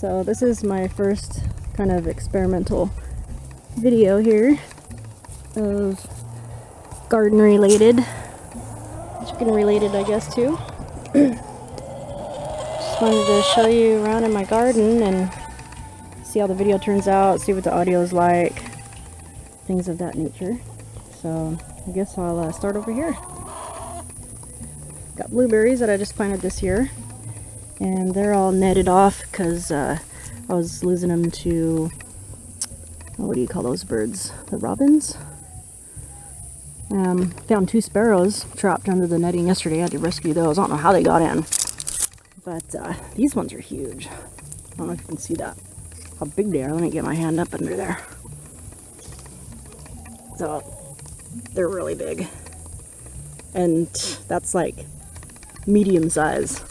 So this is my first kind of experimental video here of garden related, chicken related I guess too. Just wanted to show you around in my garden and see how the video turns out, see what the audio is like, things of that nature. So I guess I'll start over here. Got blueberries that I just planted this year, and they're all netted off because I was losing them to, what do you call those birds? The robins? Found 2 sparrows trapped under the netting yesterday. I had to rescue those. I don't know how they got in, but these ones are huge. I don't know if you can see that, how big they are. Let me get my hand up under there. So they're really big, and that's like medium size.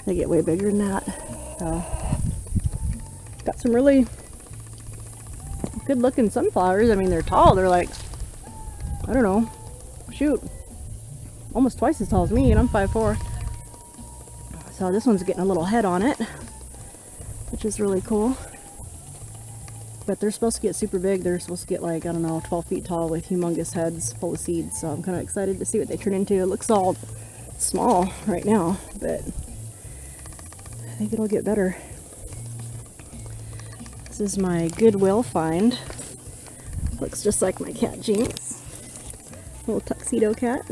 They get way bigger than that. So got some really good looking sunflowers. I mean, they're tall. They're like, I don't know, shoot, almost twice as tall as me, and I'm 5'4". So this one's getting a little head on it, which is really cool. But they're supposed to get super big. They're supposed to get like, I don't know, 12 feet tall with humongous heads full of seeds. So I'm kind of excited to see what they turn into. It looks all small right now, but I think it'll get better. This is my Goodwill find. Looks just like my cat Jinx. Little tuxedo cat.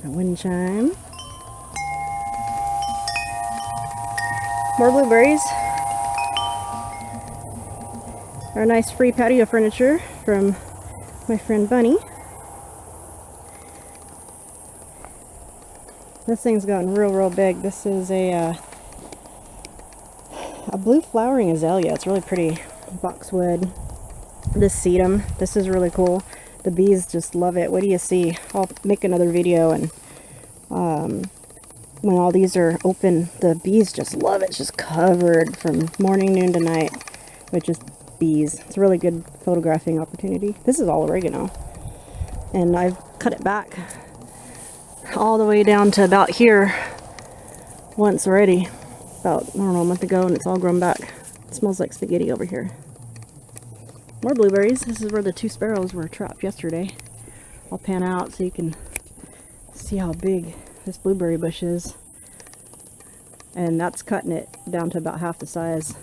A wind chime. More blueberries. Our nice free patio furniture from my friend Bunny. This thing's gotten real big. This is a blue flowering azalea. It's really pretty. Boxwood. This sedum. This is really cool. The bees just love it. What do you see? I'll make another video, and when all these are open, the bees just love it. It's just covered from morning, noon to night with just bees. It's a really good photographing opportunity. This is all oregano, and I've cut it back all the way down to about here once already, about, I don't know, a month ago, and it's all grown back. It smells like spaghetti over here. More blueberries. This is where the 2 sparrows were trapped yesterday. I'll pan out so you can see how big this blueberry bush is, and that's cutting it down to about half the size.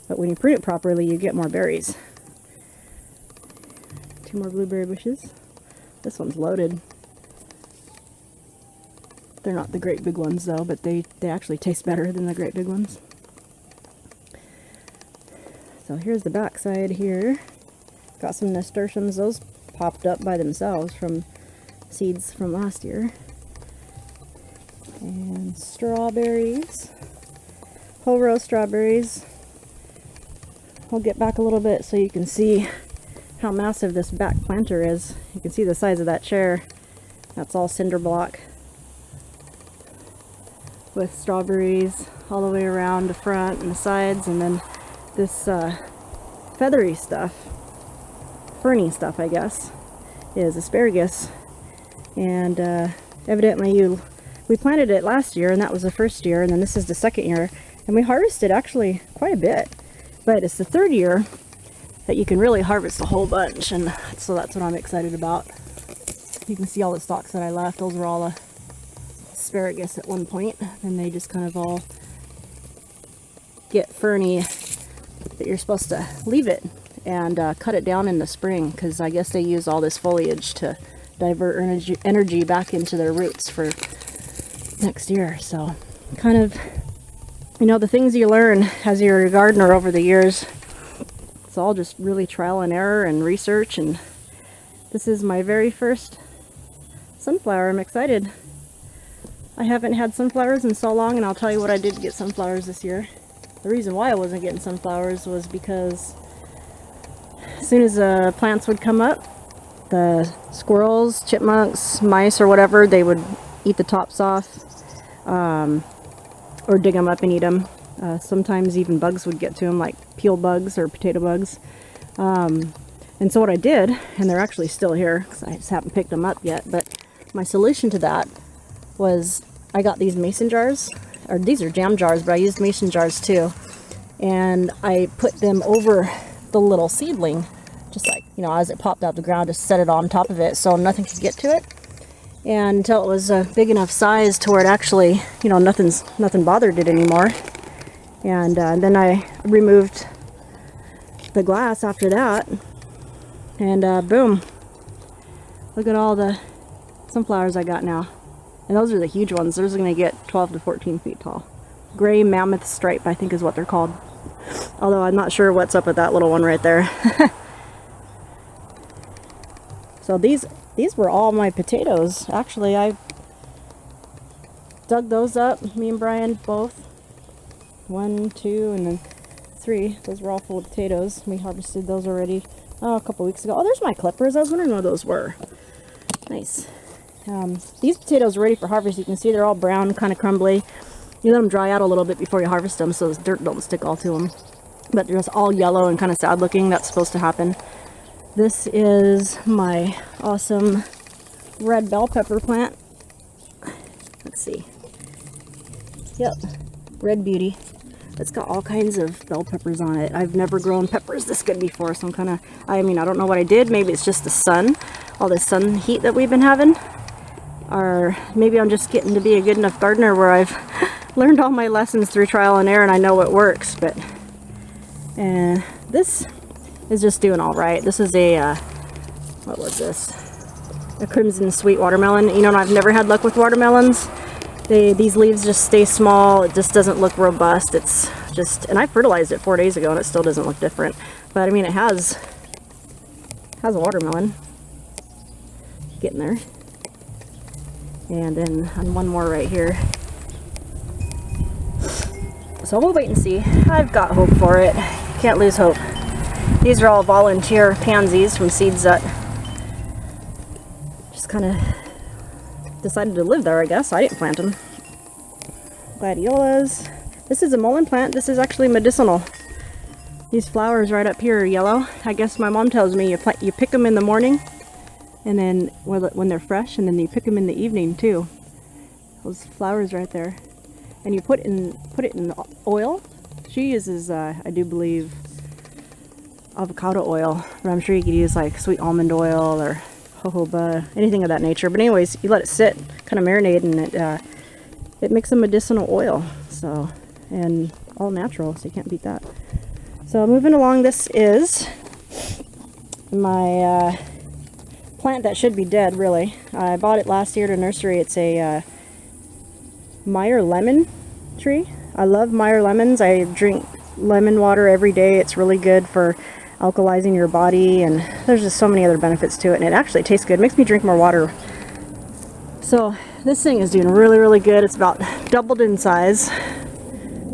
But when you prune it properly, you get more berries. 2 more blueberry bushes. This one's loaded. They're not the great big ones though, but they actually taste better than the great big ones. So here's the back side here. Got some nasturtiums. Those popped up by themselves from seeds from last year. And strawberries. Whole row strawberries. I'll get back a little bit so you can see how massive this back planter is. You can see the size of that chair. That's all cinder block, with strawberries all the way around the front and the sides, and then this feathery stuff, ferny stuff I guess, is asparagus. And evidently we planted it last year, and that was the first year, and then this is the second year, and we harvested actually quite a bit, but it's the 3rd year that you can really harvest a whole bunch, and so that's what I'm excited about. You can see all the stalks that I left. Those were all asparagus at one point, and they just kind of all get ferny that you're supposed to leave it and cut it down in the spring, because I guess they use all this foliage to divert energy back into their roots for next year. So kind of, you know, the things you learn as you're a gardener over the years, it's all just really trial and error and research. And this is my very first sunflower. I'm excited. I haven't had sunflowers in so long, and I'll tell you what I did to get sunflowers this year. The reason why I wasn't getting sunflowers was because as soon as the plants would come up, the squirrels, chipmunks, mice, or whatever, they would eat the tops off, or dig them up and eat them. Sometimes even bugs would get to them, like peel bugs or potato bugs. And so what I did, and they're actually still here because I just haven't picked them up yet, but my solution to that was I got these mason jars, or these are jam jars, but I used mason jars too. And I put them over the little seedling, just like, you know, as it popped out the ground, just set it on top of it so nothing could get to it. And until it was a big enough size to where it actually, you know, nothing bothered it anymore. And then I removed the glass after that, and boom, look at all the sunflowers I got now. And those are the huge ones. Those are going to get 12 to 14 feet tall. Gray mammoth stripe, I think is what they're called. Although I'm not sure what's up with that little one right there. So these were all my potatoes. Actually, I dug those up, me and Brian both. 1, 2, and then 3. Those were all full of potatoes. We harvested those already a couple weeks ago. Oh, there's my clippers. I was wondering what those were. Nice. These potatoes are ready for harvest. You can see they're all brown, kind of crumbly. You let them dry out a little bit before you harvest them so the dirt don't stick all to them. But they're just all yellow and kind of sad looking. That's supposed to happen. This is my awesome red bell pepper plant. Let's see. Yep, red beauty. It's got all kinds of bell peppers on it. I've never grown peppers this good before, so I mean, I don't know what I did. Maybe it's just the sun, all the sun heat that we've been having. Or maybe I'm just getting to be a good enough gardener where I've learned all my lessons through trial and error and I know what works. But this is just doing all right. This is a, what was this? A crimson sweet watermelon. You know, I've never had luck with watermelons. These leaves just stay small. It just doesn't look robust. It's just, and I fertilized it 4 days ago and it still doesn't look different. But I mean, it has a watermelon getting there. And then on one more right here. So we'll wait and see. I've got hope for it. Can't lose hope. These are all volunteer pansies from seeds that just kind of decided to live there, I guess. I didn't plant them. Gladiolas. This is a mullein plant. This is actually medicinal. These flowers right up here are yellow. I guess my mom tells me you pick them in the morning, and then when they're fresh, and then you pick them in the evening too. Those flowers right there, and you put it in oil. She uses, I do believe, avocado oil, but I'm sure you could use like sweet almond oil or jojoba, anything of that nature. But anyways, you let it sit, kind of marinate, and it makes a medicinal oil. So, and all natural, so you can't beat that. So moving along, this is my plant that should be dead, really. I bought it last year at a nursery. It's a Meyer lemon tree. I love Meyer lemons. I drink lemon water every day. It's really good for alkalizing your body, and there's just so many other benefits to it, and it actually tastes good. It makes me drink more water. So this thing is doing really, really good. It's about doubled in size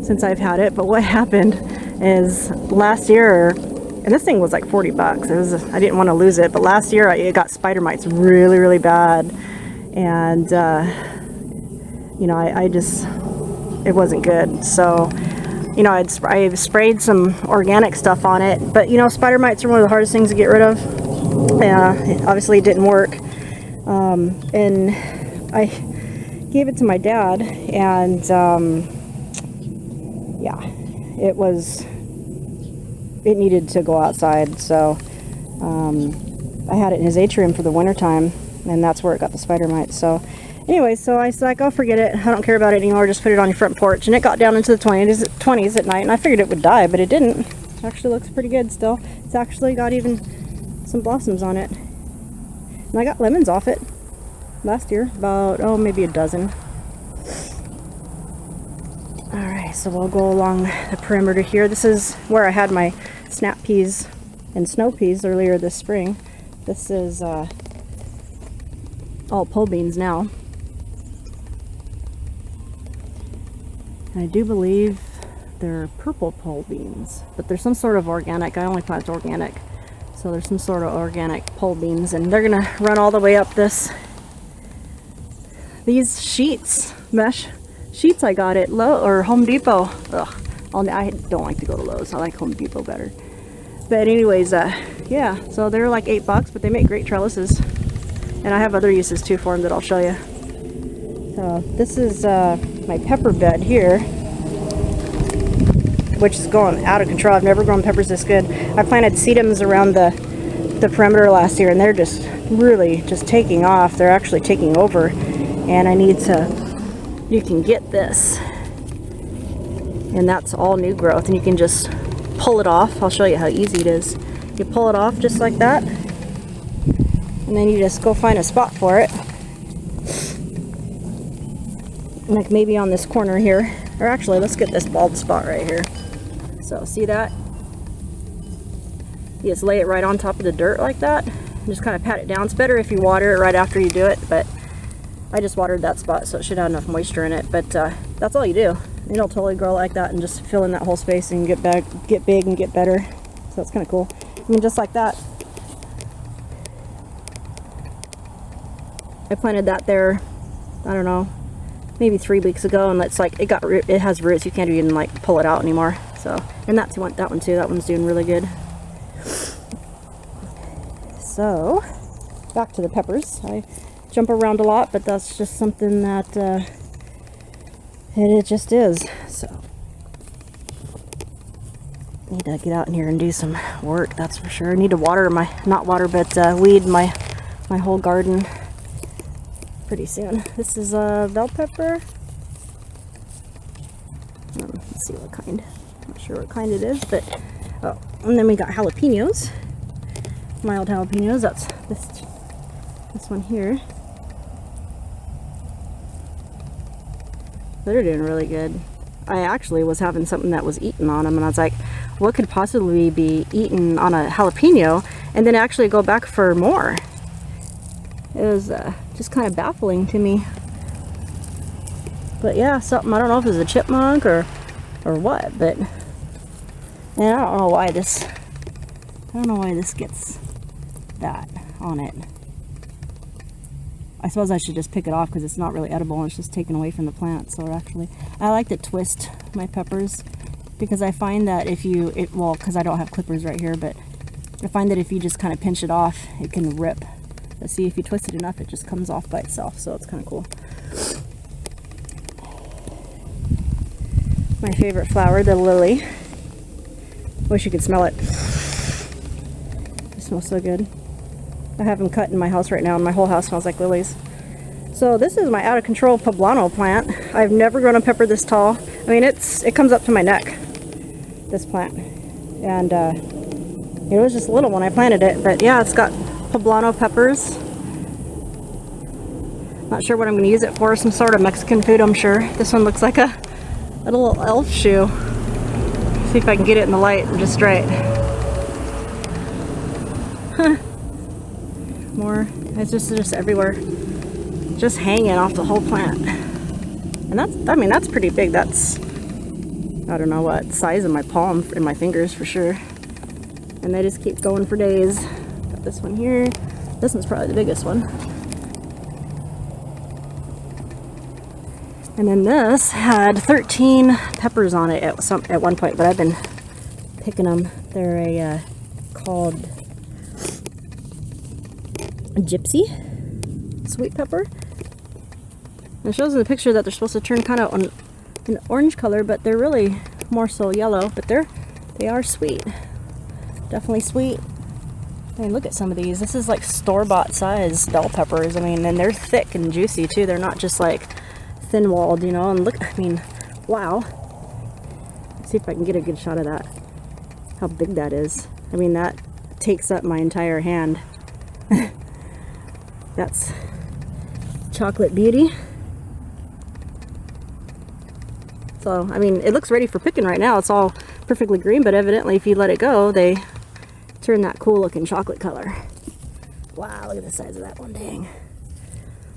since I've had it. But what happened is last year, and this thing was like 40 bucks. I didn't want to lose it, but last year it got spider mites really, really bad, and you know, it wasn't good. So, you know, I sprayed some organic stuff on it, but you know, spider mites are one of the hardest things to get rid of. Obviously it didn't work, and I gave it to my dad, and yeah, it needed to go outside. So I had it in his atrium for the winter time, and that's where it got the spider mites. So anyway, so I was like, oh, forget it. I don't care about it anymore. Just put it on your front porch. And it got down into the 20s at night, and I figured it would die, but it didn't. It actually looks pretty good still. It's actually got even some blossoms on it. And I got lemons off it last year, about, oh, maybe a dozen. Alright, so we'll go along the perimeter here. This is where I had my snap peas and snow peas earlier this spring. This is all pole beans now. And I do believe they're purple pole beans, but there's some sort of organic. I only plant organic, so there's some sort of organic pole beans, and they're gonna run all the way up these sheets, mesh sheets I got at Home Depot. Ugh, I don't like to go to Lowe's. I like Home Depot better. But anyways, yeah, so they're like $8, but they make great trellises. And I have other uses too for them that I'll show you. So this is my pepper bed here, which is going out of control. I've never grown peppers this good. I planted sedums around the perimeter last year, and they're just really just taking off. They're actually taking over, and I need to, you can get this, and that's all new growth, and you can just pull it off. I'll show you how easy it is. You pull it off just like that, and then you just go find a spot for it, like maybe on this corner here, or actually let's get this bald spot right here. So see that? You just lay it right on top of the dirt like that, and just kind of pat it down. It's better if you water it right after you do it, but I just watered that spot, so it should have enough moisture in it. But that's all you do. It'll totally grow like that and just fill in that whole space and get big and get better. So that's kind of cool. I mean, just like that. I planted that there, I don't know, maybe 3 weeks ago, and it's like it has roots. You can't even like pull it out anymore. So, and that one too. That one's doing really good. So, back to the peppers. I jump around a lot, but that's just something that it just is. So, need to get out in here and do some work. That's for sure. I need to water weed my whole garden pretty soon. This is a bell pepper. Let's see what kind. Not sure what kind it is, but oh, and then we got jalapenos, mild jalapenos. That's this one here. They're doing really good. I actually was having something that was eaten on them, and I was like, what could possibly be eaten on a jalapeno and then actually go back for more? It was just kind of baffling to me. But yeah, something, I don't know if it was a chipmunk or what, but and I don't know why this gets that on it. I suppose I should just pick it off because it's not really edible and it's just taken away from the plant. So actually, I like to twist my peppers because I find that well, because I don't have clippers right here, but I find that if you just kind of pinch it off, it can rip. But see, if you twist it enough, it just comes off by itself, so it's kind of cool. My favorite flower, the lily. Wish you could smell it. It smells so good. I have them cut in my house right now, and my whole house smells like lilies. So this is my out of control poblano plant. I've never grown a pepper this tall. I mean, it comes up to my neck, this plant. And it was just little when I planted it, but yeah, it's got poblano peppers. Not sure what I'm going to use it for. Some sort of Mexican food, I'm sure. This one looks like a little elf shoe. See if I can get it in the light just right. Huh. More. It's just everywhere. Just hanging off the whole plant. And that's pretty big. That's, I don't know what size of my palm in my fingers for sure. And they just keep going for days. Got this one here. This one's probably the biggest one. And then this had 13 peppers on it at one point, but I've been picking them. They're called a gypsy sweet pepper. And it shows in the picture that they're supposed to turn kind of an orange color, but they're really more so yellow. But they are sweet, definitely sweet. I mean, look at some of these. This is like store-bought size bell peppers. I mean, and they're thick and juicy too. They're not just like thin-walled, you know. And look, I mean, wow. Let's see if I can get a good shot of that. How big that is. I mean, that takes up my entire hand. That's chocolate beauty. So, I mean, it looks ready for picking right now. It's all perfectly green, but evidently if you let it go, they turn that cool looking chocolate color. Wow, look at the size of that one, dang.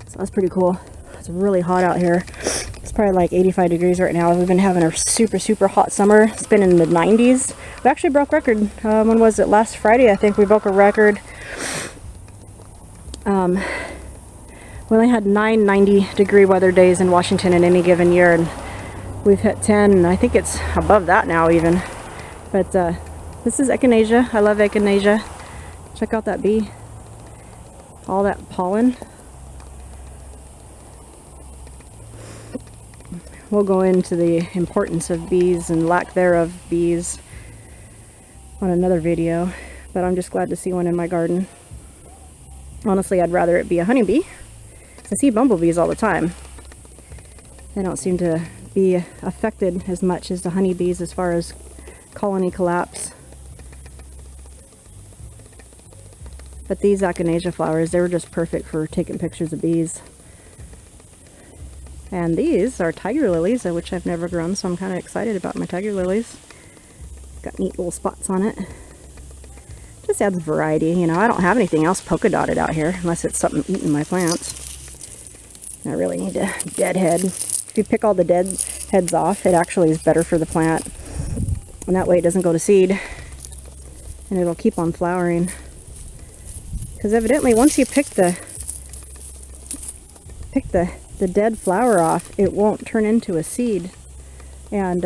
So that's pretty cool. It's really hot out here. It's probably like 85 degrees right now. We've been having a super, super hot summer. It's been in the 90s. We actually broke record. When was it? Last Friday, I think we broke a record. We only had 9 90-degree weather days in Washington in any given year, and we've hit 10, and I think it's above that now even. But this is echinacea. I love echinacea. Check out that bee. all that pollen. We'll go into the importance of bees and lack thereof bees on another video, but I'm just glad to see one in my garden. Honestly, I'd rather it be a honeybee. I see bumblebees all the time. They don't seem to be affected as much as the honeybees as far as colony collapse. But these echinacea flowers, they were just perfect for taking pictures of bees. And these are tiger lilies, which I've never grown, so I'm kind of excited about my tiger lilies. Got neat little spots on it. Just adds variety, you know. I don't have anything else polka dotted out here, unless it's something eating my plants. I really need to deadhead. If you pick all the dead heads off, it actually is better for the plant. And that way it doesn't go to seed. And it'll keep on flowering. Because evidently once you pick the dead flower off, it won't turn into a seed. And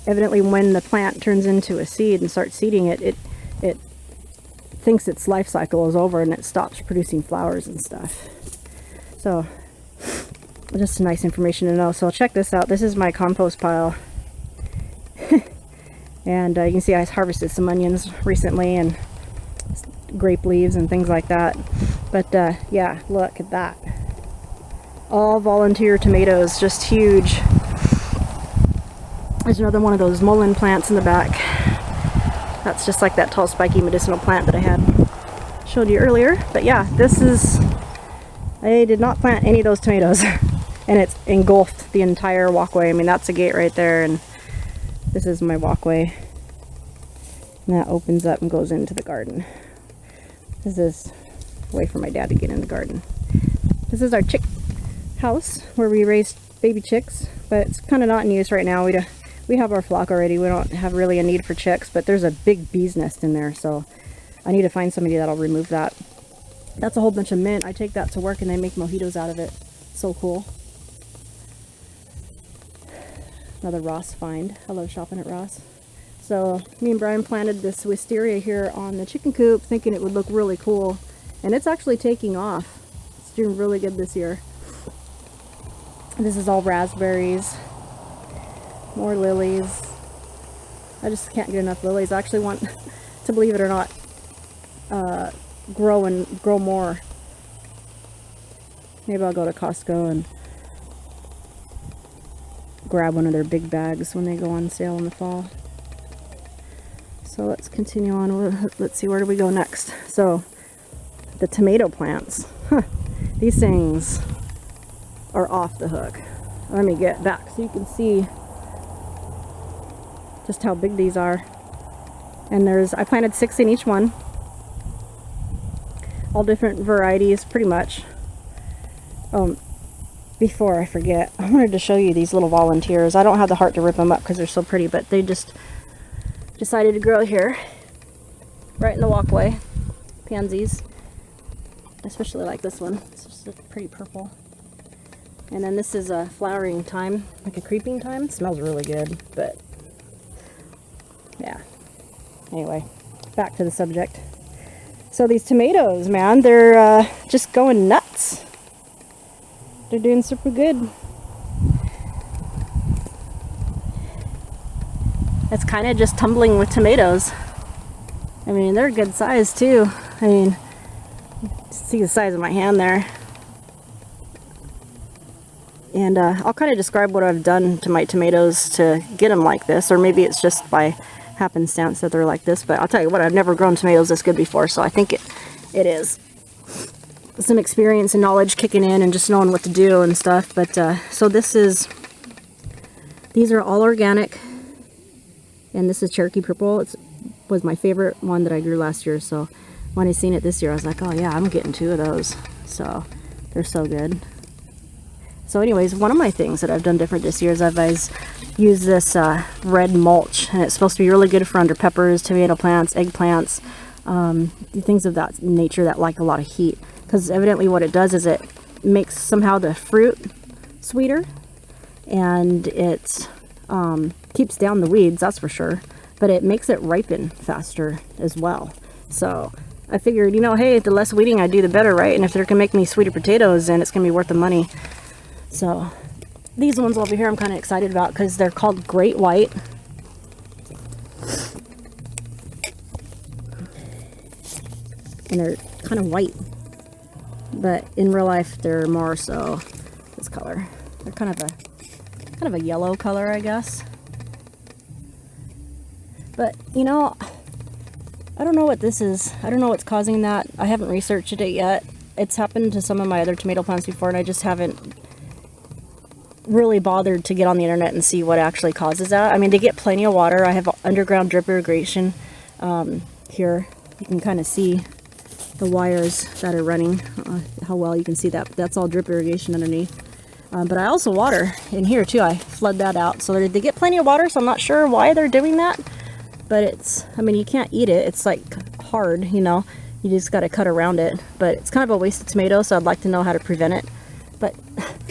evidently when the plant turns into a seed and starts seeding it, it thinks its life cycle is over and it stops producing flowers and stuff. So just nice information to know. So check this out. This is my compost pile. And you can see I harvested some onions recently and grape leaves and things like that. But yeah, look at that. All volunteer tomatoes, just huge. There's another one of those mullein plants in the back. That's just like that tall spiky medicinal plant that I had showed you earlier. But yeah, this is, I did not plant any of those tomatoes. And it's engulfed the entire walkway. I mean, that's a gate right there, and this is my walkway. And that opens up and goes into the garden. This is a way for my dad to get in the garden. This is our chick house where we raise baby chicks, but it's kind of not in use right now. We have our flock already. We don't have really a need for chicks, but there's a big bee's nest in there, so I need to find somebody that'll remove that. That's a whole bunch of mint. I take that to work and they make mojitos out of it. So cool. Another Ross find. I love shopping at Ross. So me and Brian planted this wisteria here on the chicken coop thinking it would look really cool, and it's actually taking off. It's doing really good this year. This is all raspberries, more lilies. I just can't get enough lilies. I actually want to, believe it or not, grow more. Maybe I'll go to Costco and grab one of their big bags when they go on sale in the fall. So let's continue on. Let's see, where do we go next? So the tomato plants. These things are off the hook. Let me get back so you can see just how big these are. And I planted 6 in each one. All different varieties, pretty much. Before I forget, I wanted to show you these little volunteers. I don't have the heart to rip them up because they're so pretty, but they just decided to grow here, right in the walkway. Pansies. Especially like this one. It's just a pretty purple. And then this is a flowering thyme, like a creeping thyme. It smells really good, but yeah. Anyway, back to the subject. So these tomatoes, man, they're just going nuts. They're doing super good. It's kind of just tumbling with tomatoes. I mean, they're good size too. I mean, see the size of my hand there. And I'll kind of describe what I've done to my tomatoes to get them like this, or maybe it's just by happenstance that they're like this, but I'll tell you what, I've never grown tomatoes this good before, so I think it is some experience and knowledge kicking in and just knowing what to do and stuff. But so these are all organic, and this is Cherokee Purple. It was my favorite one that I grew last year, so when I seen it this year I was like, oh yeah, I'm getting 2 of those. So they're so good. So anyways, one of my things that I've done different this year is I've used this red mulch, and it's supposed to be really good for under peppers, tomato plants, eggplants, things of that nature that like a lot of heat. Because evidently what it does is it makes somehow the fruit sweeter, and it keeps down the weeds, that's for sure, but it makes it ripen faster as well. So I figured, you know, hey, the less weeding I do, the better, right? And if they're gonna make me sweeter potatoes, then it's gonna be worth the money. So these ones over here I'm kind of excited about because they're called Great White. And they're kind of white, but in real life they're more so this color. They're kind of a yellow color, I guess. But you know, I don't know what this is. I don't know what's causing that. I haven't researched it yet. It's happened to some of my other tomato plants before, and I just haven't really bothered to get on the internet and see what actually causes that. I mean, they get plenty of water. I have underground drip irrigation here. You can kind of see the wires that are running, how well you can see that. That's all drip irrigation underneath. But I also water in here too. I flood that out, so they get plenty of water, so I'm not sure why they're doing that. But it's, I mean, you can't eat it. It's like hard, you know. You just got to cut around it. But it's kind of a waste of tomato, so I'd like to know how to prevent it. But,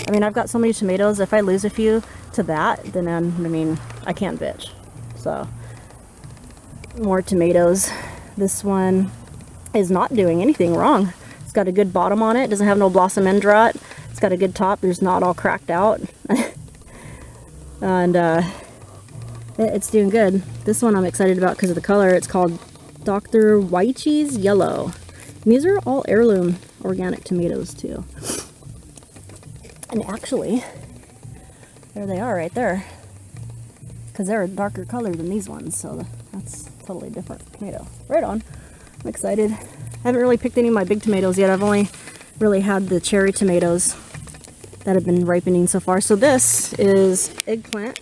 I mean, I've got so many tomatoes. If I lose a few to that, then I mean, I can't bitch. So, more tomatoes. This one is not doing anything wrong. It's got a good bottom on it. It doesn't have no blossom end rot. It's got a good top. There's not all cracked out. And it's doing good. This one I'm excited about because of the color. It's called Dr. Wychee's Yellow. And these are all heirloom organic tomatoes too. And actually, there they are right there. Because they're a darker color than these ones, so that's totally different tomato. Right on. I'm excited. I haven't really picked any of my big tomatoes yet. I've only really had the cherry tomatoes that have been ripening so far. So this is eggplant.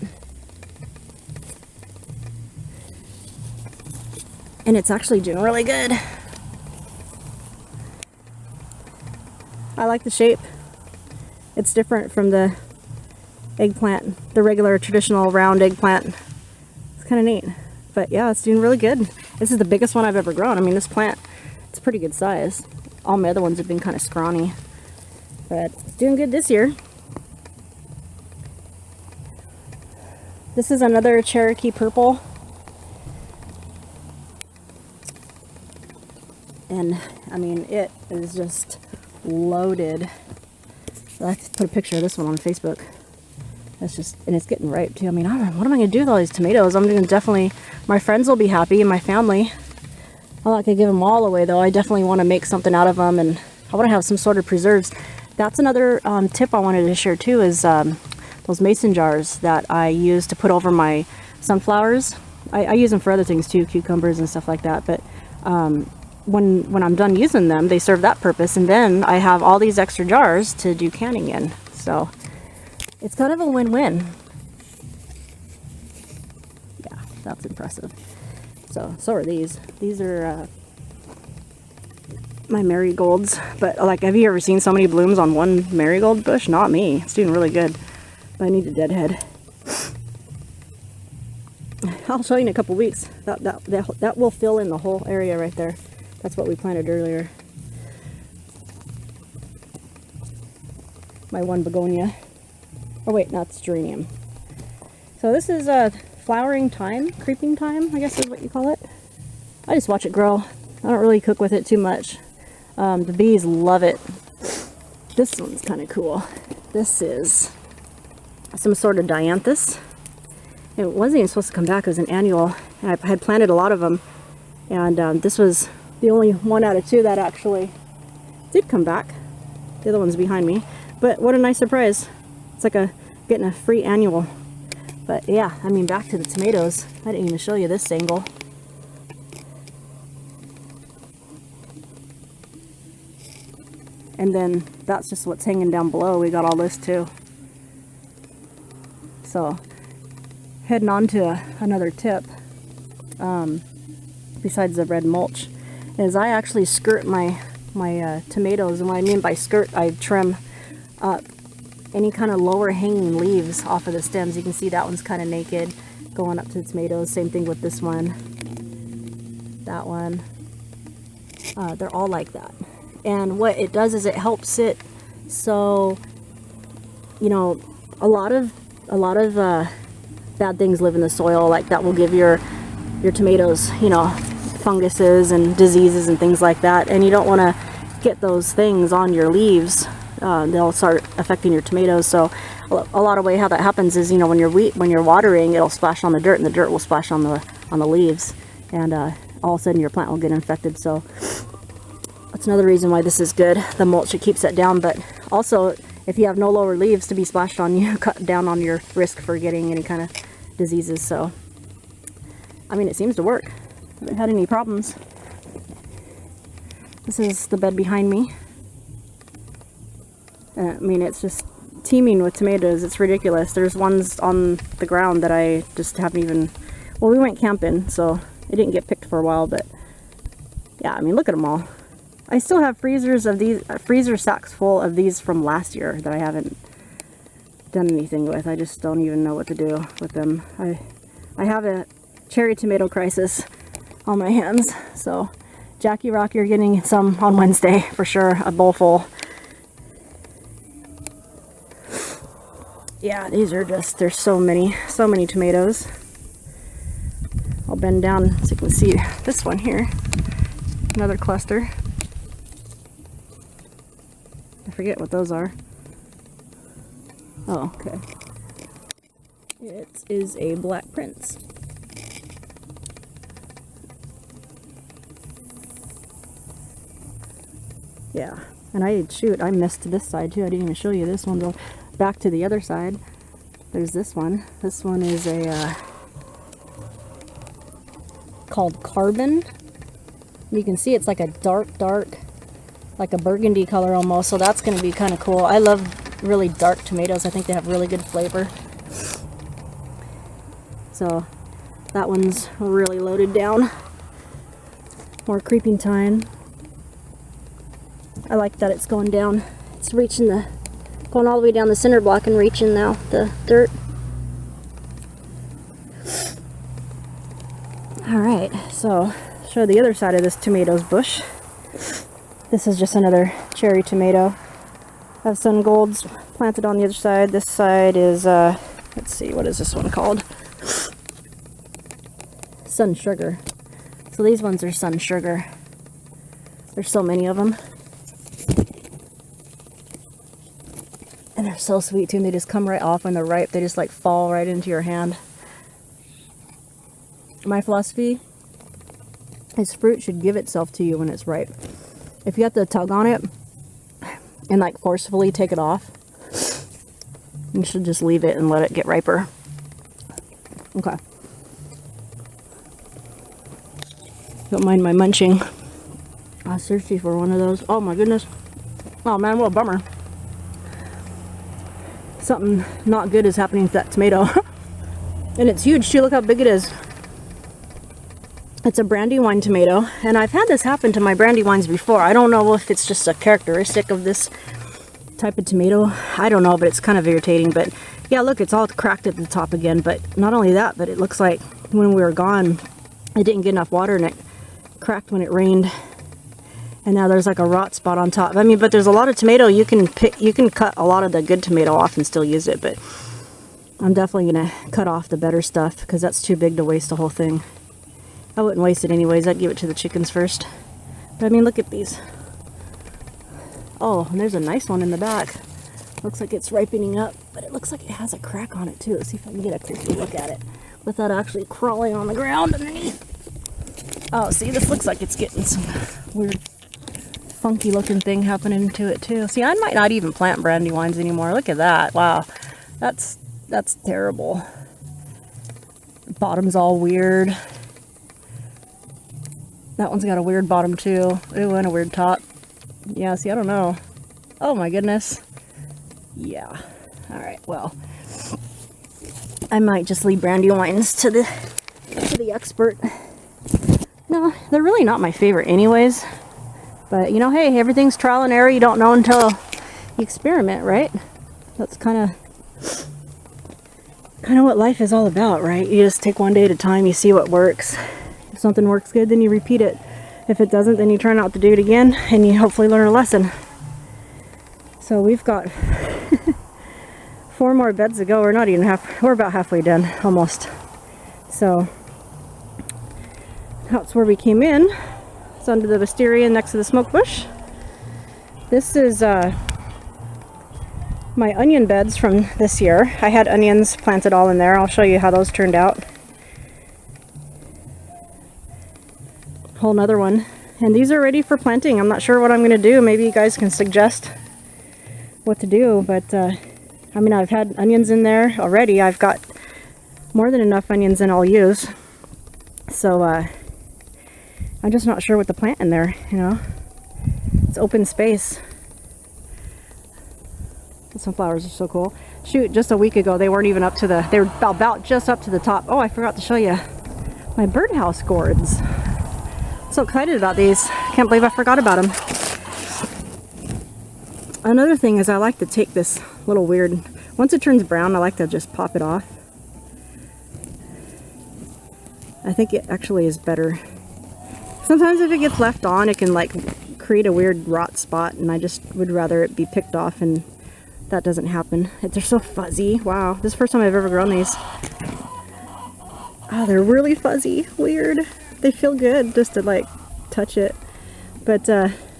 And it's actually doing really good. I like the shape. It's different from the eggplant, the regular traditional round eggplant. It's kind of neat. But yeah, it's doing really good. This is the biggest one I've ever grown. I mean, this plant, it's pretty good size. All my other ones have been kind of scrawny. But it's doing good this year. This is another Cherokee Purple. And I mean, it is just loaded. I have to put a picture of this one on Facebook. That's just, and it's getting ripe too. I mean, I don't know, what am I going to do with all these tomatoes? I'm going to definitely, my friends will be happy and my family. I'm not going to give them all away though. I definitely want to make something out of them, and I want to have some sort of preserves. That's another tip I wanted to share too, is those mason jars that I use to put over my sunflowers. I use them for other things too, cucumbers and stuff like that, but when I'm done using them, they serve that purpose, and then I have all these extra jars to do canning in. So it's kind of a win-win. Yeah, that's impressive. So are these. These are my marigolds. But like, have you ever seen so many blooms on one marigold bush? Not me. It's doing really good. But I need a deadhead. I'll show you in a couple weeks. That will fill in the whole area right there. That's what we planted earlier. My one begonia. Oh wait, that's geranium. So this is flowering thyme, creeping thyme, I guess is what you call it. I just watch it grow. I don't really cook with it too much. The bees love it. This one's kind of cool. This is some sort of dianthus. It wasn't even supposed to come back. It was an annual. And I had planted a lot of them. And this was the only one out of two that actually did come back. The other one's behind me. But what a nice surprise. It's like getting a free annual. But yeah, I mean, back to the tomatoes. I didn't even show you this angle. And then that's just what's hanging down below. We got all this too. So heading on to another tip, besides the red mulch, is I actually skirt my tomatoes. And what I mean by skirt, I trim up any kind of lower hanging leaves off of the stems. You can see that one's kind of naked going up to the tomatoes. Same thing with this one, that one. They're all like that. And what it does is it helps it so, you know, a lot of bad things live in the soil, like that will give your tomatoes, you know, funguses and diseases and things like that, and you don't want to get those things on your leaves. They'll start affecting your tomatoes. So a lot of way how that happens is, you know, when you're watering, it'll splash on the dirt, and the dirt will splash on the leaves, and all of a sudden your plant will get infected. So that's another reason why this is good. The mulch, it keeps it down, but also if you have no lower leaves to be splashed on, you cut down on your risk for getting any kind of diseases. So I mean, it seems to work. I haven't had any problems. This is the bed behind me. I mean, it's just teeming with tomatoes. It's ridiculous. There's ones on the ground that I just haven't even... Well, we went camping, so it didn't get picked for a while, but yeah, I mean, look at them all. I still have freezers of these, freezer sacks full of these from last year that I haven't done anything with. I just don't even know what to do with them. I have a cherry tomato crisis on my hands, so Jackie Rock, you're getting some on Wednesday for sure, a bowl full. Yeah, these are just, there's so many tomatoes. I'll bend down so you can see this one here. Another cluster. I forget what those are. Oh, okay. It is a black prince. Yeah, and I missed this side too. I didn't even show you this one though. Back to the other side, there's this one. This one is a called Carbon. You can see it's like a dark, like a burgundy color almost, so that's going to be kind of cool. I love really dark tomatoes. I think they have really good flavor. So that one's really loaded down. More creeping thyme. I like that it's going down. It's reaching going all the way down the cinder block and reaching now the dirt. Alright, so show the other side of this tomatoes bush. This is just another cherry tomato. I have sun golds planted on the other side. This side is, let's see, what is this one called? Sun Sugar. So these ones are Sun Sugar. There's so many of them. And they're so sweet too, and they just come right off when they're ripe. They just like fall right into your hand. My philosophy is fruit should give itself to you when it's ripe. If you have to tug on it and like forcefully take it off, you should just leave it and let it get riper. Okay. Don't mind my munching. I was thirsty for one of those. Oh my goodness. Oh man, what a bummer. Something not good is happening to that tomato. And it's huge too. Look how big it is. It's a brandywine tomato, and I've had this happen to my brandywines before. I don't know if it's just a characteristic of this type of tomato. I don't know, but it's kind of irritating. But yeah, look, it's all cracked at the top again. But not only that, but it looks like when we were gone, it didn't get enough water and it cracked when it rained. And now there's like a rot spot on top. I mean, but there's a lot of tomato. You can cut a lot of the good tomato off and still use it. But I'm definitely going to cut off the better stuff because that's too big to waste the whole thing. I wouldn't waste it anyways. I'd give it to the chickens first. But I mean, look at these. Oh, and there's a nice one in the back. Looks like it's ripening up, but it looks like it has a crack on it too. Let's see if I can get a closer look at it without actually crawling on the ground underneath. Oh, see, this looks like it's getting some weird funky looking thing happening to it too. See, I might not even plant brandywines anymore. Look at that. Wow. That's terrible. The bottom's all weird. That one's got a weird bottom too. Ooh, and a weird top. Yeah, see, I don't know. Oh my goodness. Yeah. Alright, well. I might just leave brandywines to the expert. No, they're really not my favorite anyways. But, you know, hey, everything's trial and error. You don't know until you experiment, right? That's kind of what life is all about, right? You just take one day at a time. You see what works. If something works good, then you repeat it. If it doesn't, then you try not to do it again, and you hopefully learn a lesson. So we've got 4 more beds to go. We're about halfway done, almost. So That's where we came in. It's under the wisteria next to the smoke bush. This is my onion beds from this year. I had onions planted all in there. I'll show you how those turned out. Whole nother one. And these are ready for planting. I'm not sure what I'm going to do. Maybe you guys can suggest what to do. But I mean, I've had onions in there already. I've got more than enough onions in I'll use. So I'm just not sure what to plant in there, you know. It's open space. The sunflowers are so cool. Shoot, just a week ago they weren't even up to the, they were about just up to the top. Oh, I forgot to show you my birdhouse gourds. So excited about these. Can't believe I forgot about them. Another thing is I like to take this little weird, once it turns brown, I like to just pop it off. I think it actually is better. Sometimes if it gets left on, it can like create a weird rot spot, and I just would rather it be picked off, and that doesn't happen. They're so fuzzy. Wow, this is the first time I've ever grown these. Oh, they're really fuzzy. Weird. They feel good just to like touch it. But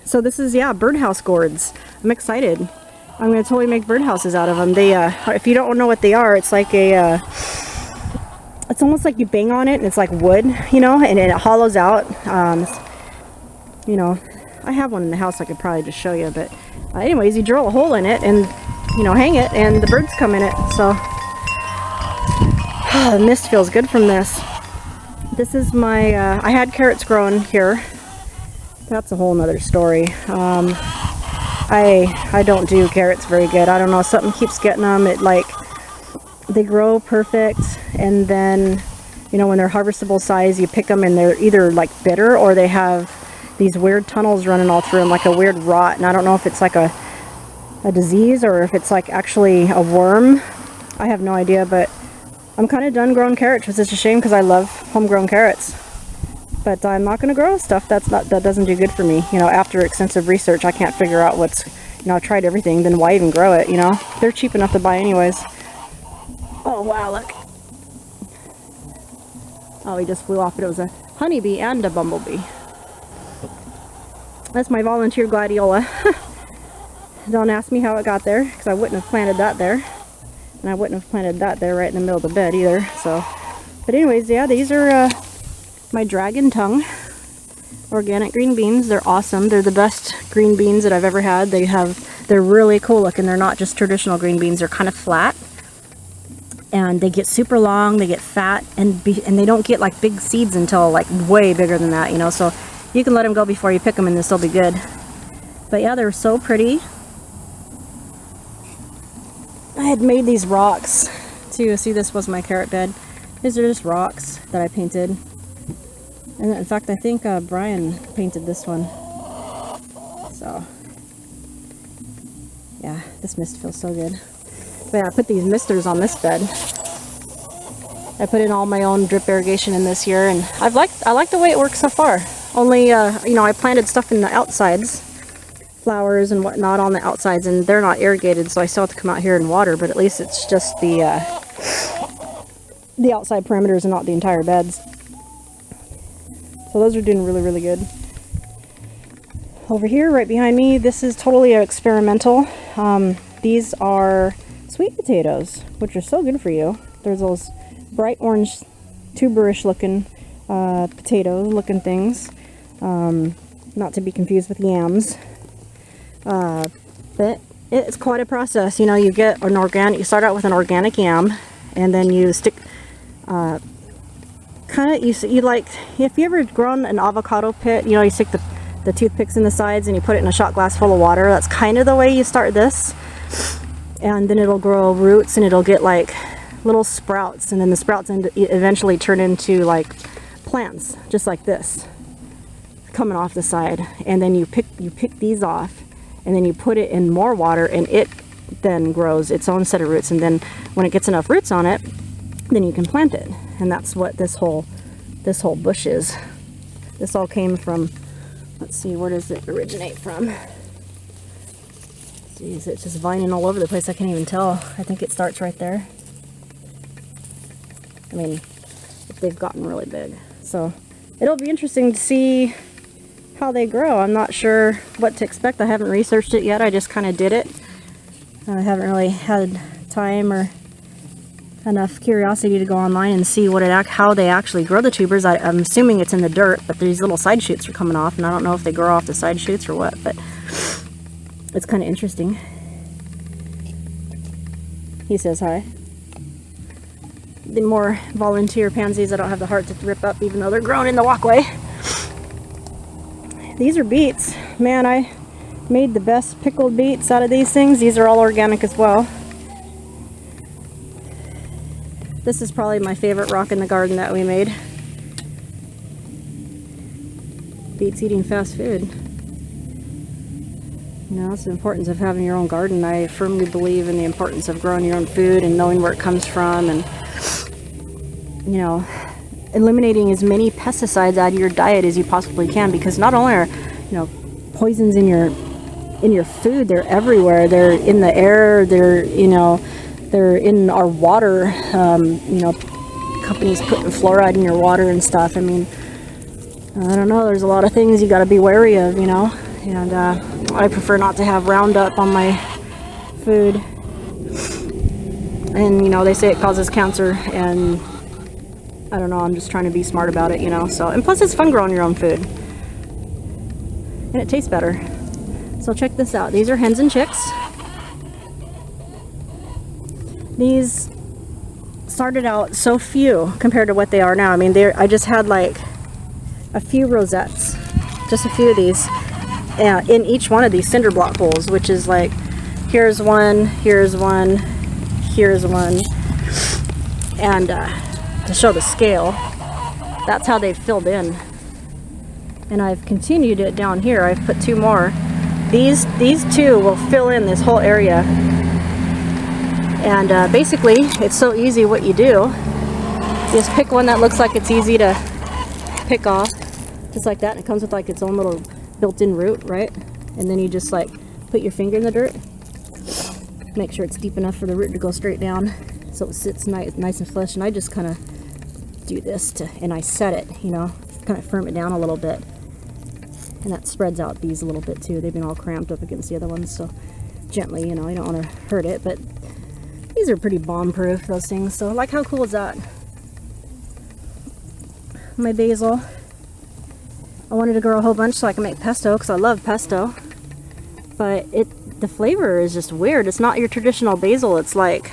so this is, yeah, birdhouse gourds. I'm excited. I'm gonna totally make birdhouses out of them. They if you don't know what they are, it's like a it's almost like you bang on it and it's like wood, you know, and it hollows out. You know, I have one in the house I could probably just show you, but anyways, you drill a hole in it and, you know, hang it, and the birds come in it. So the mist feels good from this. This is my I had carrots growing here. That's a whole nother story. I don't do carrots very good. I don't know, something keeps getting them. It like, they grow perfect, and then, you know, when they're harvestable size, you pick them and they're either like bitter, or they have these weird tunnels running all through them, like a weird rot. And I don't know if it's like a disease or if it's like actually a worm. I have no idea, but I'm kind of done growing carrots, which is a shame because I love homegrown carrots. But I'm not going to grow stuff that doesn't do good for me. You know, after extensive research, I can't figure out what's, you know, I've tried everything, then why even grow it, you know? They're cheap enough to buy anyways. Oh, wow, look. Oh, he just flew off, but it was a honeybee and a bumblebee. That's my volunteer gladiola. Don't ask me how it got there, because I wouldn't have planted that there. And I wouldn't have planted that there right in the middle of the bed either, so. But anyways, yeah, these are my dragon tongue organic green beans. They're awesome. They're the best green beans that I've ever had. They're really cool looking. They're not just traditional green beans. They're kind of flat, and they get super long. They get fat, and they don't get like big seeds until like way bigger than that, you know. So you can let them go before you pick them, and they'll still be good. But yeah, they're so pretty. I had made these rocks too. See, this was my carrot bed. These are just rocks that I painted. And in fact, I think Brian painted this one. So, yeah, this mist feels so good. But yeah, I put these misters on this bed. I put in all my own drip irrigation in this year, and I like the way it works so far. Only, you know, I planted stuff in the outsides, flowers and whatnot on the outsides, and they're not irrigated, so I still have to come out here and water. But at least it's just the outside perimeters and not the entire beds. So those are doing really, really good. Over here, right behind me, this is totally experimental. These are sweet potatoes, which are so good for you. There's those bright orange, tuberish looking potato looking things. Not to be confused with yams. But it's quite a process. You know, you get an organic, you start out with an organic yam, and then you stick, you like, if you ever grown an avocado pit, you know, you stick the toothpicks in the sides and you put it in a shot glass full of water. That's kind of the way you start this. And then it'll grow roots, and it'll get like little sprouts, and then the sprouts eventually turn into like plants, just like this, coming off the side. And then you pick these off, and then you put it in more water, and it then grows its own set of roots. And then when it gets enough roots on it, then you can plant it. And that's what this whole bush is. This all came from, let's see, where does it originate from? Jeez, it's just vining all over the place. I can't even tell. I think it starts right there. I mean, they've gotten really big. So it'll be interesting to see how they grow. I'm not sure what to expect. I haven't researched it yet. I just kind of did it. I haven't really had time or enough curiosity to go online and see how they actually grow the tubers. I'm assuming it's in the dirt, but these little side shoots are coming off, and I don't know if they grow off the side shoots or what, but it's kind of interesting. He says hi. The more volunteer pansies I don't have the heart to rip up, even though they're grown in the walkway. These are beets. Man, I made the best pickled beets out of these things. These are all organic as well. This is probably my favorite rock in the garden that we made. Beets eating fast food. You know, that's the importance of having your own garden. I firmly believe in the importance of growing your own food and knowing where it comes from, and, you know, eliminating as many pesticides out of your diet as you possibly can, because not only are, you know, poisons in your food, they're everywhere. They're in the air, they're, you know, they're in our water. You know, companies putting fluoride in your water and stuff. I mean, I don't know, there's a lot of things you got to be wary of, you know, and I prefer not to have Roundup on my food. And, you know, they say it causes cancer, and I don't know, I'm just trying to be smart about it, you know. So, and plus it's fun growing your own food, and it tastes better. So check this out. These are hens and chicks. These started out so few compared to what they are now. I mean, I just had like a few rosettes, just a few of these, in each one of these cinder block holes, which is like, here's one, here's one, here's one, and to show the scale, that's how they've filled in. And I've continued it down here. I've put two more. These two will fill in this whole area. And basically, it's so easy what you do. Just pick one that looks like it's easy to pick off, just like that. And it comes with like its own little built-in root, right? And then you just like put your finger in the dirt. Make sure it's deep enough for the root to go straight down, so it sits nice and flush. And I just kind of do this and I set it, you know, kind of firm it down a little bit. And that spreads out these a little bit too. They've been all cramped up against the other ones, so gently, you know, you don't want to hurt it, but these are pretty bomb-proof, those things. So, like, how cool is that? My basil. I wanted to grow a whole bunch so I can make pesto, because I love pesto. But the flavor is just weird. It's not your traditional basil. It's like,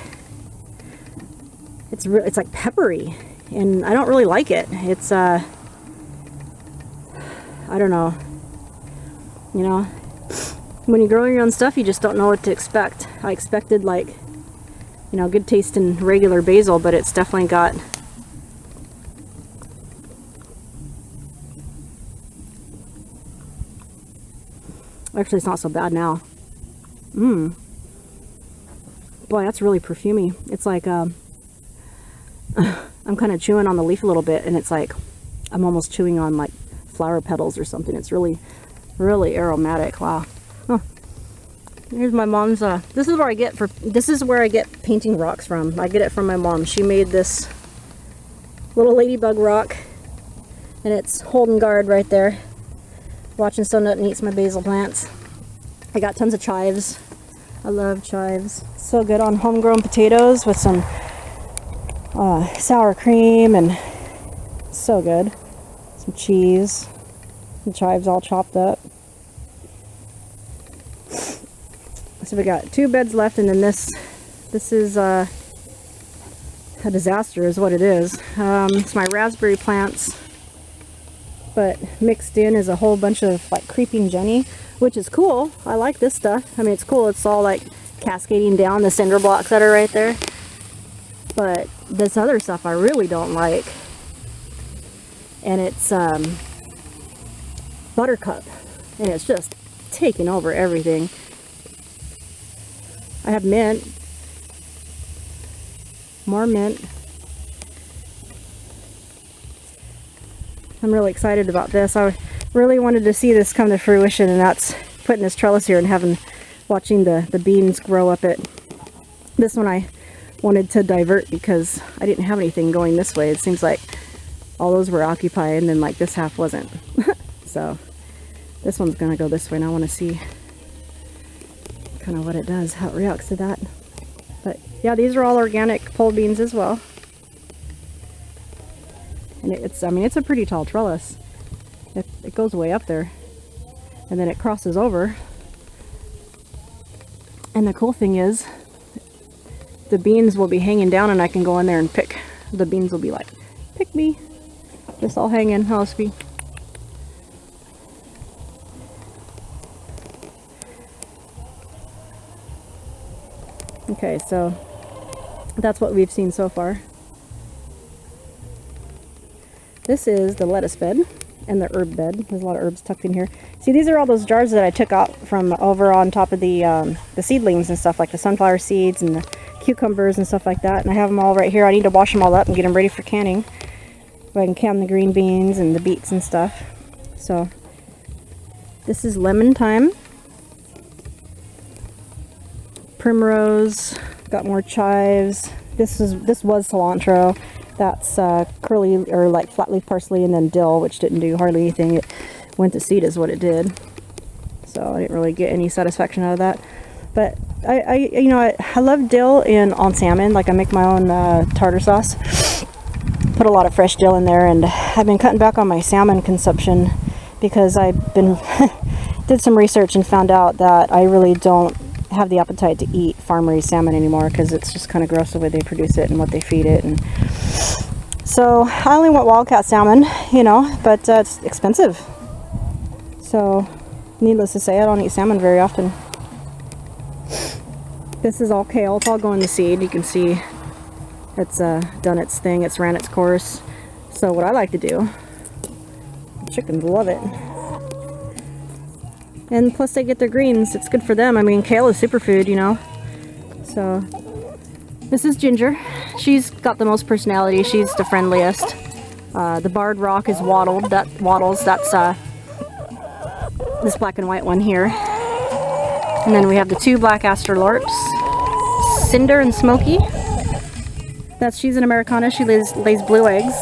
it's like peppery, and I don't really like it. It's I don't know. You know, when you grow your own stuff, you just don't know what to expect. I expected, like, you know, good taste in regular basil, but it's definitely got actually, it's not so bad now. Boy, that's really perfumey. It's like I'm kind of chewing on the leaf a little bit, and it's like I'm almost chewing on like flower petals or something. It's really, really aromatic. Wow. Huh. Here's my mom's. This is where I get painting rocks from. I get it from my mom. She made this little ladybug rock, and it's holding guard right there. Watching so nothing eats my basil plants. I got tons of chives. I love chives. So good on homegrown potatoes with some sour cream, and so good. Some cheese. The chives all chopped up. So we got 2 beds left, and then this is a disaster is what it is. It's my raspberry plants, but mixed in is a whole bunch of like creeping Jenny, which is cool. I like this stuff. I mean, it's cool. It's all like cascading down the cinder blocks that are right there. But this other stuff I really don't like. And it's buttercup. And it's just taking over everything. I have mint. More mint. I'm really excited about this. I really wanted to see this come to fruition, and that's putting this trellis here and watching the beans grow up it. This one I wanted to divert because I didn't have anything going this way. It seems like all those were occupied, and then like this half wasn't. So this one's gonna go this way, and I want to see kind of what it does, how it reacts to that. But yeah, these are all organic pole beans as well. And it's, I mean, it's a pretty tall trellis. It goes way up there, and then it crosses over. And the cool thing is, the beans will be hanging down, and I can go in there and pick. The beans will be like, pick me. Just all hanging, how else be. Okay, so that's what we've seen so far. This is the lettuce bed and the herb bed. There's a lot of herbs tucked in here. See, these are all those jars that I took out from over on top of the seedlings and stuff, like the sunflower seeds and the cucumbers and stuff like that. And I have them all right here. I need to wash them all up and get them ready for canning, so I can can the green beans and the beets and stuff. So this is lemon thyme, primrose, got more chives. This was cilantro. That's curly, or like flat leaf parsley, and then dill, which didn't do hardly anything. It went to seed is what it did. So I didn't really get any satisfaction out of that. But I love dill on salmon. Like I make my own tartar sauce. Put a lot of fresh dill in there, and I've been cutting back on my salmon consumption because I've been did some research and found out that I really don't have the appetite to eat farm-raised salmon anymore, because it's just kind of gross the way they produce it and what they feed it. And so I only want wildcat salmon, you know, but it's expensive. So needless to say, I don't eat salmon very often. This is all kale. It's all going to seed. You can see it's done its thing. It's ran its course. So what I like to do, chickens love it. And plus they get their greens. It's good for them. I mean, kale is superfood, you know. So this is Ginger. She's got the most personality. She's the friendliest. The barred rock is wattled. That wattles. That's this black and white one here. And then we have the two black aster lorps, Cinder and Smoky. She's an Americana. She lays blue eggs.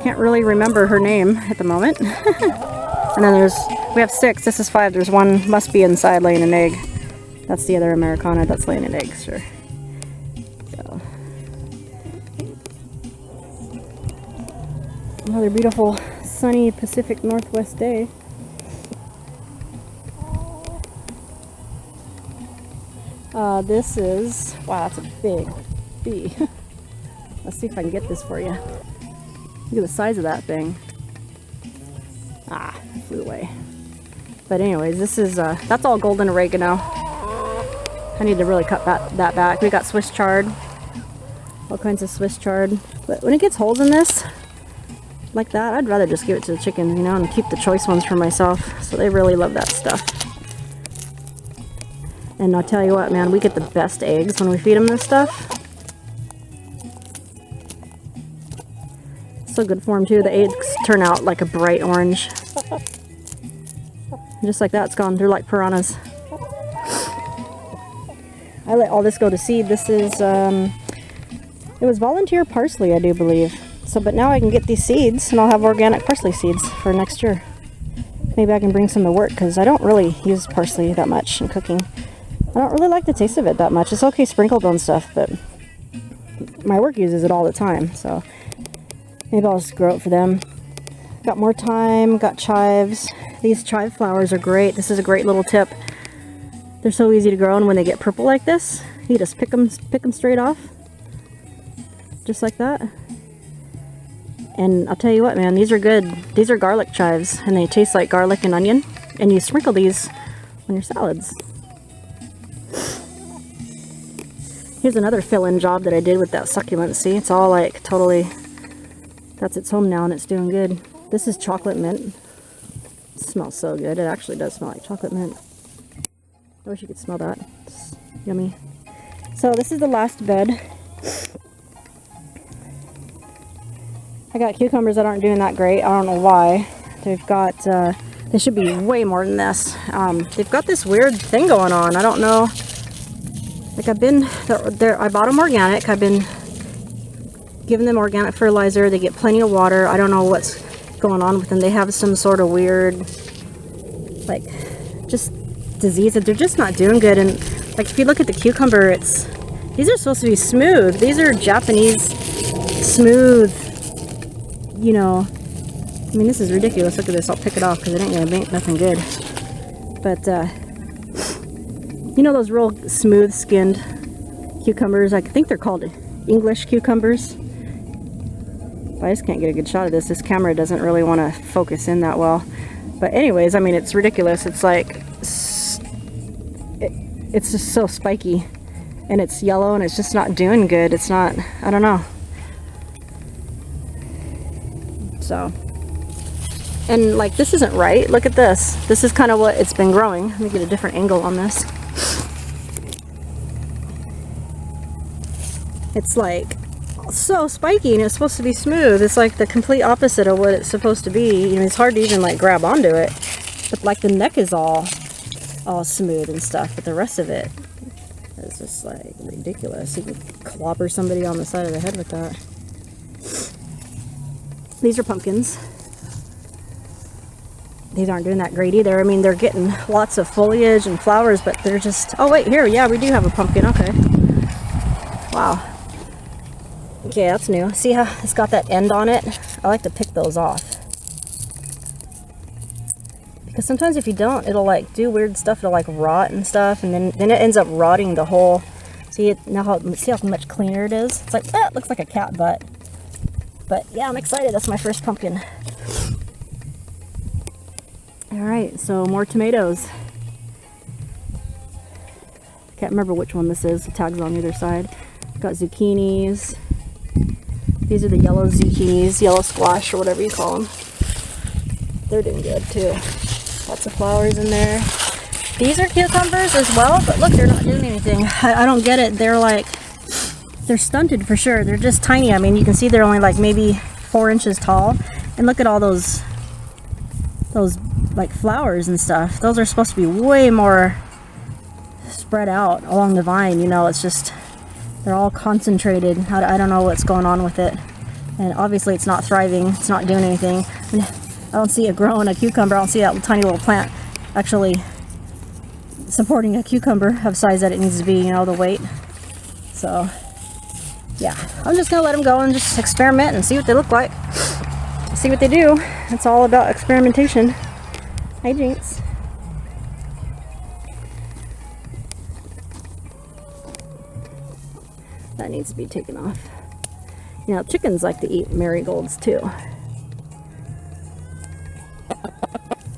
Can't really remember her name at the moment. And then we have 6. This is 5. There's one must be inside laying an egg. That's the other Americana that's laying an egg, sure. So another beautiful sunny Pacific Northwest day. This is, wow, that's a big bee. Let's see if I can get this for you. Look at the size of that thing. Ah, flew away. But anyways, this is, that's all golden oregano. I need to really cut that back. We got Swiss chard. All kinds of Swiss chard. But when it gets holes in this, like that, I'd rather just give it to the chickens, you know, and keep the choice ones for myself. So they really love that stuff. And I'll tell you what, man, we get the best eggs when we feed them this stuff. So good for them too. The eggs turn out like a bright orange. Just like that, it's gone. They're like piranhas. I let all this go to seed. This is, it was volunteer parsley, I do believe. So, but now I can get these seeds, and I'll have organic parsley seeds for next year. Maybe I can bring some to work, because I don't really use parsley that much in cooking. I don't really like the taste of it that much. It's okay sprinkled on stuff, but my work uses it all the time, so maybe I'll just grow it for them. Got more thyme, got chives. These chive flowers are great. This is a great little tip. They're so easy to grow, and when they get purple like this, you just pick them straight off. Just like that. And I'll tell you what, man, these are good. These are garlic chives, and they taste like garlic and onion. And you sprinkle these on your salads. Here's another fill-in job that I did with that succulent. See, it's all like totally, that's its home now, and it's doing good. This is chocolate mint. It smells so good. It actually does smell like chocolate mint. I wish you could smell that. It's yummy. So this is the last bed. I got cucumbers that aren't doing that great. I don't know why. They've got, they should be way more than this. They've got this weird thing going on. I don't know. Like I bought them organic. I've been giving them organic fertilizer. They get plenty of water. I don't know what's going on with them. They have some sort of weird, like, just disease that they're just not doing good. And like, if you look at the cucumber, these are supposed to be smooth. These are Japanese smooth, you know. I mean, this is ridiculous. Look at this. I'll pick it off because it ain't gonna make nothing good. But you know those real smooth skinned cucumbers? I think they're called English cucumbers. I just can't get a good shot of this. This camera doesn't really want to focus in that well. But anyways, I mean, it's ridiculous. It's like, it's just so spiky. And it's yellow and it's just not doing good. It's not, I don't know. So, and like, this isn't right. Look at this. This is kind of what it's been growing. Let me get a different angle on this. It's like so spiky and it's supposed to be smooth. It's like the complete opposite of what it's supposed to be. You know, it's hard to even like grab onto it. But like the neck is all smooth and stuff, but the rest of it is just like ridiculous. You could clobber somebody on the side of the head with that. These are pumpkins. These aren't doing that great either. I mean, they're getting lots of foliage and flowers, but they're just, oh wait, here, yeah, we do have a pumpkin, okay. Wow. Okay, that's new. See how it's got that end on it? I like to pick those off. Because sometimes if you don't, it'll like do weird stuff. It'll like rot and stuff, and then it ends up rotting the whole. See it now? See how much cleaner it is? It's like, it looks like a cat butt. But yeah, I'm excited. That's my first pumpkin. All right, so more tomatoes. Can't remember which one this is. The tag's on either side. Got zucchinis. These are the yellow zucchinis, yellow squash, or whatever you call them. They're doing good too. Lots of flowers in there. These are cucumbers as well, but look, they're not doing anything. I don't get it. They're like, they're stunted for sure. They're just tiny. I mean, you can see they're only like maybe 4 inches tall. And look at all those like flowers and stuff. Those are supposed to be way more spread out along the vine. You know, it's just, they're all concentrated. I don't know what's going on with it. And obviously it's not thriving. It's not doing anything. I don't see it growing a cucumber. I don't see that tiny little plant actually supporting a cucumber of size that it needs to be, you know, the weight. So, yeah. I'm just going to let them go and just experiment and see what they look like. See what they do. It's all about experimentation. Hi, Jinx. That needs to be taken off. You know, chickens like to eat marigolds too.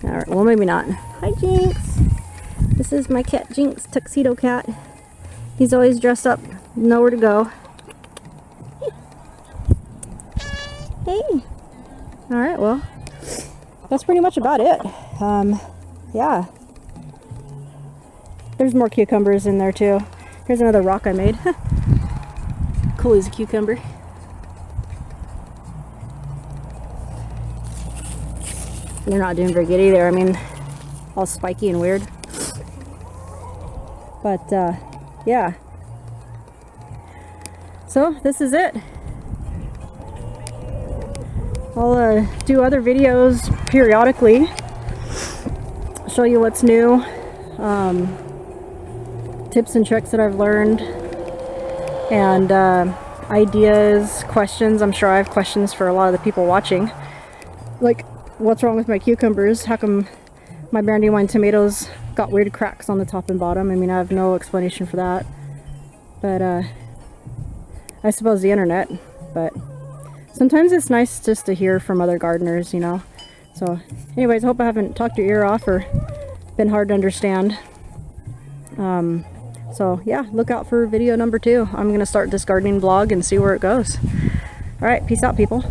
Alright, well maybe not. Hi, Jinx. This is my cat Jinx, tuxedo cat. He's always dressed up, nowhere to go. Hey. Alright, well, that's pretty much about it. Yeah. There's more cucumbers in there too. Here's another rock I made. Cool as a cucumber. They're not doing very good either. I mean, all spiky and weird. But, yeah. So, this is it. I'll do other videos periodically. Show you what's new. Tips and tricks that I've learned. And ideas, questions. I'm sure I have questions for a lot of the people watching. Like, what's wrong with my cucumbers? How come my Brandywine tomatoes got weird cracks on the top and bottom? I mean, I have no explanation for that. But I suppose the internet. But sometimes it's nice just to hear from other gardeners, you know. So anyways, I hope I haven't talked your ear off or been hard to understand. So yeah, look out for video number 2. I'm gonna start this gardening blog and see where it goes. All right, peace out, people.